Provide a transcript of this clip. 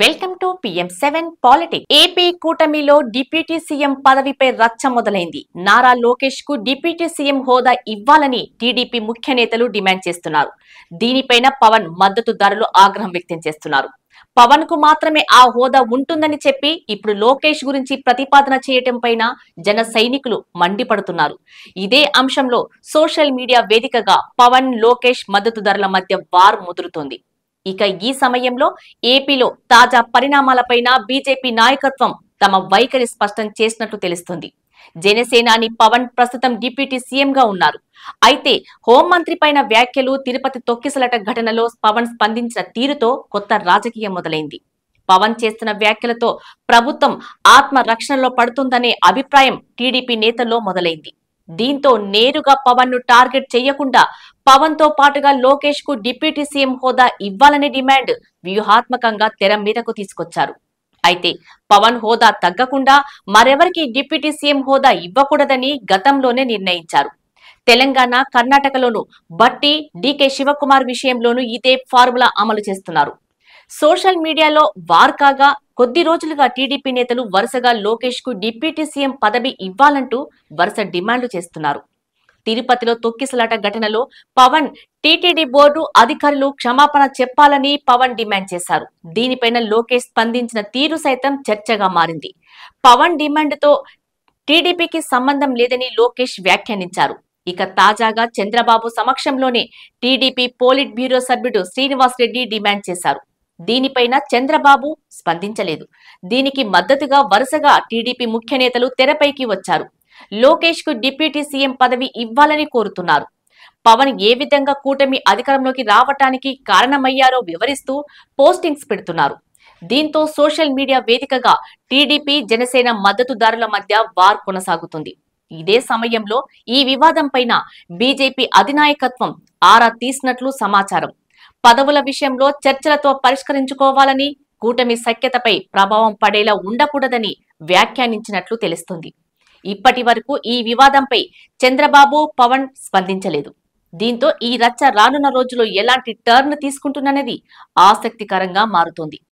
Welcome to PM7 politics. AP కూటమిలో deputy CM పదవిపై రచ్చ మొదలైంది. నారా లోకేష్ కు డిప్యూటీ సీఎం హోదా ఇవ్వాలని టీడీపీ ముఖ్య నేతలు డిమాండ్ చేస్తున్నారు. దీనిపైన పవన్ మద్దతుదారులు ఆగ్రహం వ్యక్తం చేస్తున్నారు. పవన్ కు మాత్రమే ఆ హోదా ఉంటుందని చెప్పి ఇప్పుడు లోకేష్ గురించి ప్రతిపాదన చేయటం పైన జన సైనికులు మండిపడుతున్నారు. ఇదే అంశంలో సోషల్ మీడియా వేదికగా పవన్ లోకేష్ మద్దతుదారుల మధ్య వార్ ముదురుతోంది. ఇక ఈ సమయంలో ఏపీలో తాజా పరిణామాలపైన బీజేపీ నాయకత్వం తమ వైఖరి స్పష్టం చేసినట్లు తెలుస్తుంది. జనసేనాని పవన్ ప్రస్తుతం డిప్యూటీ సీఎం గా ఉన్నారు. అయితే హోంమంత్రి పైన వ్యాఖ్యలు, తిరుపతి తొక్కిసలాట ఘటనలో పవన్ స్పందించిన తీరుతో కొత్త రాజకీయం మొదలైంది. పవన్ చేస్తున్న వ్యాఖ్యలతో ప్రభుత్వం ఆత్మ రక్షణలో పడుతుందనే అభిప్రాయం టీడీపీ నేతల్లో మొదలైంది. దీంతో నేరుగా పవన్ ను టార్గెట్ చేయకుండా పవన్ తో పాటుగా లోకేష్ కు డిప్యూటీ సీఎం హోదా ఇవ్వాలనే డిమాండ్ వ్యూహాత్మకంగా తెర మీదకు తీసుకొచ్చారు. అయితే పవన్ హోదా తగ్గకుండా మరెవరికి డిప్యూటీ సీఎం హోదా ఇవ్వకూడదని గతంలోనే నిర్ణయించారు. తెలంగాణ, కర్ణాటకలోను బట్టి, డీకే శివకుమార్ విషయంలోనూ ఇదే ఫార్ములా అమలు చేస్తున్నారు. సోషల్ మీడియాలో వార్ కాగా కొద్ది రోజులుగా టీడీపీ నేతలు వరుసగా లోకేష్ కు డిప్యూటీ సీఎం పదవి ఇవ్వాలంటూ వరుస డిమాండ్లు చేస్తున్నారు. తిరుపతిలో తొక్కిసలాట ఘటనలో పవన్, టీటీడీ బోర్డు అధికారులు క్షమాపణ చెప్పాలని పవన్ డిమాండ్ చేశారు. దీనిపైన లోకేష్ స్పందించిన తీరు సైతం చర్చగా మారింది. పవన్ డిమాండ్తో టీడీపీకి సంబంధం లేదని లోకేష్ వ్యాఖ్యానించారు. ఇక తాజాగా చంద్రబాబు సమక్షంలోనే టీడీపీ పోలిట్ బ్యూరో సభ్యుడు శ్రీనివాస్ రెడ్డి డిమాండ్ చేశారు. దీనిపైన చంద్రబాబు స్పందించలేదు. దీనికి మద్దతుగా వరుసగా టీడీపీ ముఖ్య నేతలు తెరపైకి వచ్చారు. లోకేష్ కు డిప్యూటీ సీఎం పదవి ఇవ్వాలని కోరుతున్నారు. పవన్ ఏ విధంగా కూటమి అధికారంలోకి రావటానికి కారణమయ్యారో వివరిస్తూ పోస్టింగ్స్ పెడుతున్నారు. దీంతో సోషల్ మీడియా వేదికగా టీడీపీ, జనసేన మద్దతుదారుల మధ్య వార్ కొనసాగుతుంది. ఇదే సమయంలో ఈ వివాదం పైన బీజేపీ అధినాయకత్వం ఆరా తీసినట్లు సమాచారం. పదవుల విషయంలో చర్చలతో పరిష్కరించుకోవాలని, కూటమి సఖ్యతపై ప్రభావం పడేలా ఉండకూడదని వ్యాఖ్యానించినట్లు తెలుస్తుంది. ఇప్పటి వరకు ఈ వివాదంపై చంద్రబాబు, పవన్ స్పందించలేదు. దీంతో ఈ రచ్చ రానున్న రోజుల్లో ఎలాంటి టర్న్ తీసుకుంటున్నది ఆసక్తికరంగా మారుతోంది.